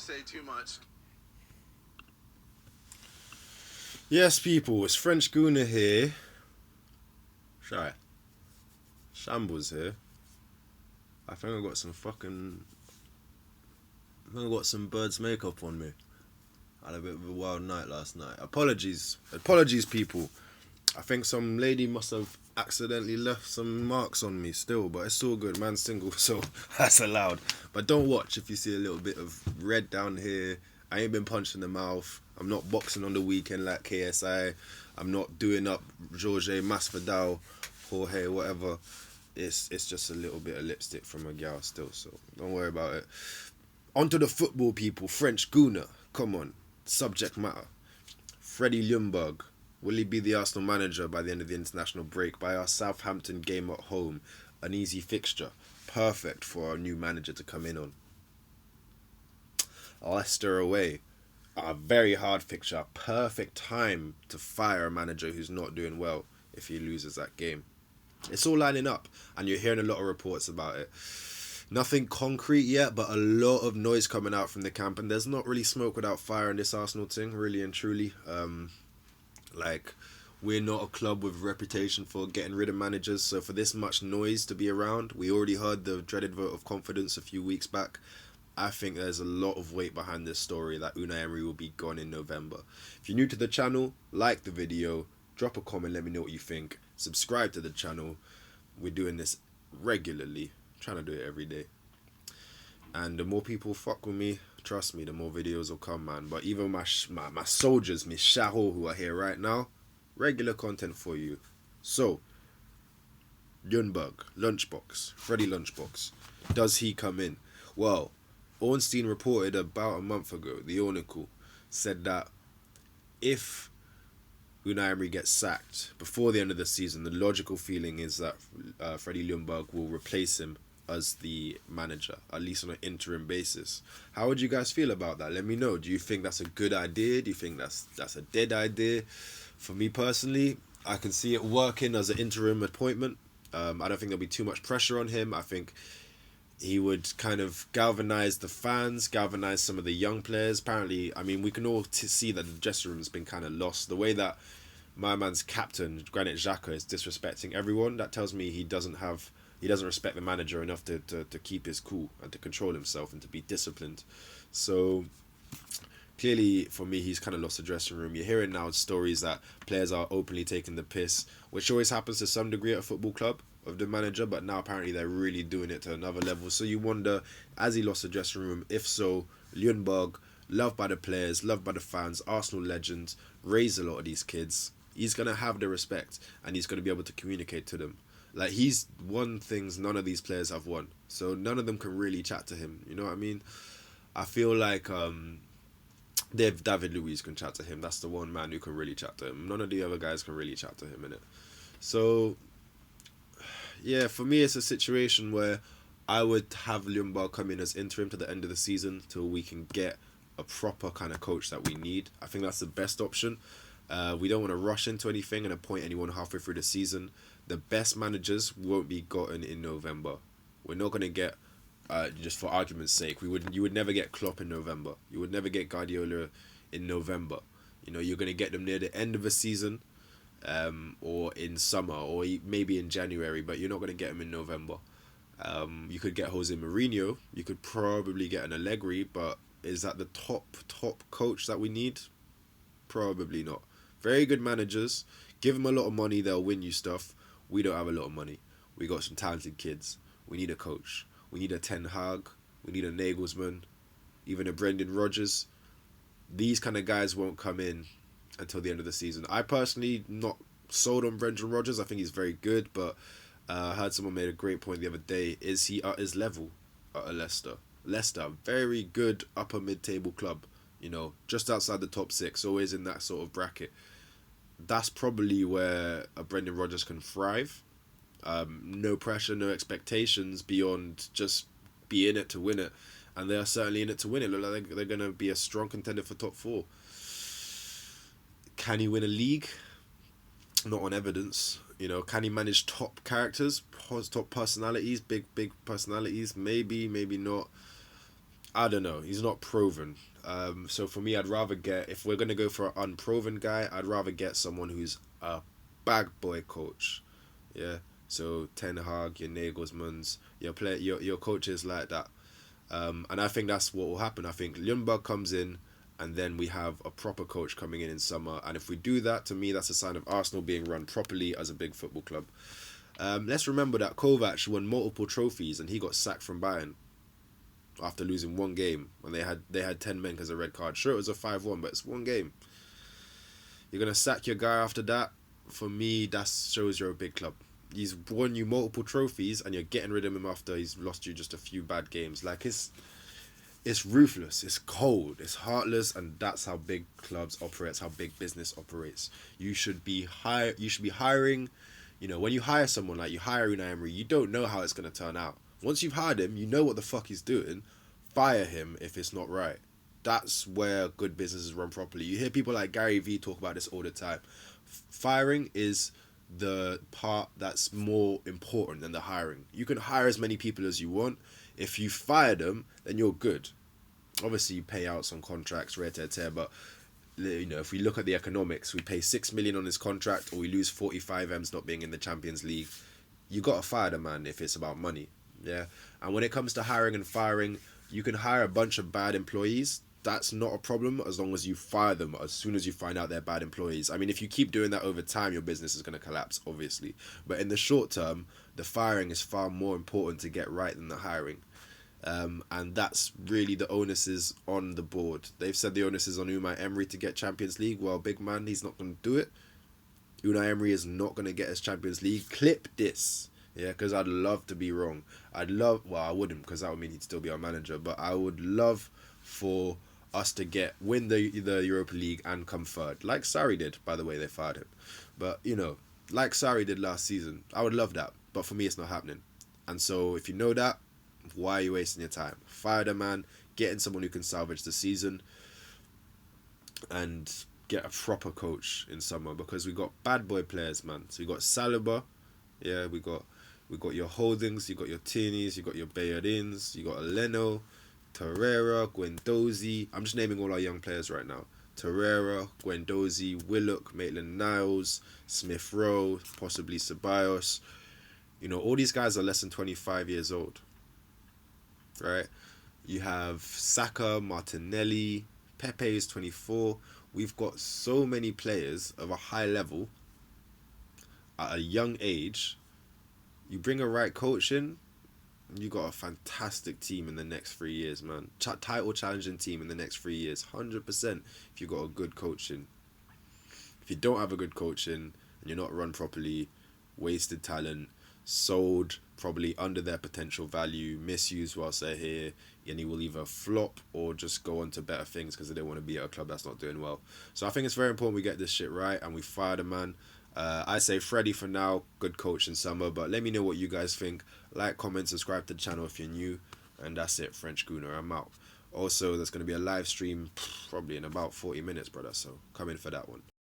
say too much. Yes, people, it's French Guna here. Shy. Shambles here. I think I got some bird's makeup on me. I had a bit of a wild night last night. Apologies, people. I think some lady must have accidentally left some marks on me still, but it's all good. Man's single, so that's allowed. But don't watch if you see a little bit of red down here. I ain't been punched in the mouth. I'm not boxing on the weekend like KSI. I'm not doing up Jorge Masvidal, Jorge, whatever. It's just a little bit of lipstick from a gal still, so don't worry about it. Onto the football, people. French Guna. Come on. Subject matter. Freddie Ljunberg. Will he be the Arsenal manager by the end of the international break? By our Southampton game at home, an easy fixture. Perfect for our new manager to come in on. Leicester away. A very hard fixture. Perfect time to fire a manager who's not doing well if he loses that game. It's all lining up, and you're hearing a lot of reports about it. Nothing concrete yet, but a lot of noise coming out from the camp, and there's not really smoke without fire in this Arsenal thing, really and truly. We're not a club with a reputation for getting rid of managers, so for this much noise to be around, we already heard the dreaded vote of confidence a few weeks back. I think there's a lot of weight behind this story that Unai Emery will be gone in November. If you're new to the channel, like the video, drop a comment, let me know what you think. Subscribe to the channel. We're doing this regularly, trying to do it every day. And the more people fuck with me, trust me, the more videos will come, man. But even my soldiers, my Shahol, who are here right now, regular content for you. So, Ljunberg, Lunchbox, Freddie Lunchbox. Does he come in? Well, Ornstein reported about a month ago, the Oracle, said that if Unai Emery gets sacked before the end of the season, the logical feeling is that Freddie Ljunberg will replace him as the manager, at least on an interim basis. How would you guys feel about that? Let me know. Do you think that's a good idea? Do you think that's a dead idea? For me personally, I can see it working as an interim appointment. I don't think there'll be too much pressure on him. I think he would kind of galvanise the fans, galvanise some of the young players. Apparently, I mean, we can all see that the dressing room's been kind of lost. The way that my man's captain, Granit Xhaka, is disrespecting everyone, that tells me he doesn't respect the manager enough to keep his cool and to control himself and to be disciplined. So clearly, for me, he's kind of lost the dressing room. You're hearing now stories that players are openly taking the piss, which always happens to some degree at a football club, of the manager, but now apparently they're really doing it to another level. So you wonder, has he lost the dressing room? If so, Ljunberg, loved by the players, loved by the fans, Arsenal legend, raised a lot of these kids. He's going to have the respect, and he's going to be able to communicate to them. Like, he's won things none of these players have won, so none of them can really chat to him. You know what I mean? I feel like David Luiz can chat to him. That's the one man who can really chat to him. None of the other guys can really chat to him, innit? So yeah, for me, it's a situation where I would have Ljunberg come in as interim to the end of the season till we can get a proper kind of coach that we need. I think that's the best option. We don't want to rush into anything and appoint anyone halfway through the season. The best managers won't be gotten in November. We're not going to get, just for argument's sake, you would never get Klopp in November. You would never get Guardiola in November. You know, you're going to get them near the end of a season, or in summer, or maybe in January, but you're not going to get them in November. You could get Jose Mourinho, you could probably get an Allegri, but is that the top coach that we need? Probably not. Very good managers, give them a lot of money, they'll win you stuff. We don't have a lot of money. We got some talented kids. We need a coach. We need a Ten Hag. We need a Nagelsmann. Even a Brendan Rodgers. These kind of guys won't come in until the end of the season. I personally not sold on Brendan Rodgers. I think he's very good, but I heard someone made a great point the other day. Is he at his level at Leicester? Leicester, very good upper mid-table club. You know, just outside the top 6, always in that sort of bracket. That's probably where a Brendan Rodgers can thrive. No pressure, no expectations beyond just be in it to win it. And they are certainly in it to win it. Look like they're going to be a strong contender for top 4. Can he win a league? Not on evidence. You know, can he manage top characters, top personalities, big personalities? Maybe, maybe not. I don't know. He's not proven. So for me, I'd rather get, if we're gonna go for an unproven guy, I'd rather get someone who's a bag boy coach. Yeah. So Ten Hag, your Nagelsmans, your coaches like that. And I think that's what will happen. I think Ljunberg comes in, and then we have a proper coach coming in summer. And if we do that, to me, that's a sign of Arsenal being run properly as a big football club. Let's remember that Kovac won multiple trophies, and he got sacked from Bayern after losing one game when they had 10 men because of red card. Sure, it was a 5-1, but it's one game. You're gonna sack your guy after that. For me, that shows you're a big club. He's won you multiple trophies, and you're getting rid of him after he's lost you just a few bad games. Like it's ruthless, it's cold, it's heartless, and that's how big clubs operate. It's how big business operates. You should be hiring. You know, when you hire someone, like you hire Unai Emery, you don't know how it's gonna turn out. Once you've hired him, you know what the fuck he's doing. Fire him if it's not right. That's where good businesses run properly. You hear people like Gary Vee talk about this all the time. Firing is the part that's more important than the hiring. You can hire as many people as you want. If you fire them, then you're good. Obviously, you pay out some contracts, but you know, if we look at the economics, we pay 6 million on his contract, or we lose 45 m's not being in the Champions League. You gotta fire the man if it's about money. Yeah. And when it comes to hiring and firing, you can hire a bunch of bad employees. That's not a problem as long as you fire them as soon as you find out they're bad employees. I mean, if you keep doing that over time, your business is going to collapse, obviously. But in the short term, the firing is far more important to get right than the hiring. And that's really the onus is on the board. They've said the onus is on Unai Emery to get Champions League. Well, big man, he's not going to do it. Unai Emery is not going to get us Champions League. Clip this. Yeah, because I'd love to be wrong. Well, I wouldn't, because that would mean he'd still be our manager. But I would love for us to win the Europa League and come third, like Sarri did. By the way, they fired him, but you know, like Sarri did last season. I would love that, but for me, it's not happening. And so, if you know that, why are you wasting your time? Fire the man, get in someone who can salvage the season, and get a proper coach in summer, because we got bad boy players, man. So we got Saliba, yeah, we got your Holdings, you got your Tinies, you got your Bayardins, you got Leno, Torreira, Guendozi. I'm just naming all our young players right now. Torreira, Guendozi, Willock, Maitland-Niles, Smith Rowe, possibly Ceballos. You know, all these guys are less than 25 years old. Right? You have Saka, Martinelli, Pepe is 24. We've got so many players of a high level at a young age. You bring a right coach in, you got a fantastic team in the next 3 years, man. Title challenging team in the next 3 years, 100%. If you got a good coaching. If you don't have a good coaching and you're not run properly, wasted talent, sold probably under their potential value, misused whilst they're here, and he will either flop or just go on to better things because they don't want to be at a club that's not doing well. So I think it's very important we get this shit right and we fire the man. I say Freddie for now, good coach in summer, but let me know what you guys think. Like, comment, subscribe to the channel if you're new, and that's it. French Gooner, I'm out. Also, there's going to be a live stream probably in about 40 minutes, brother, so come in for that one.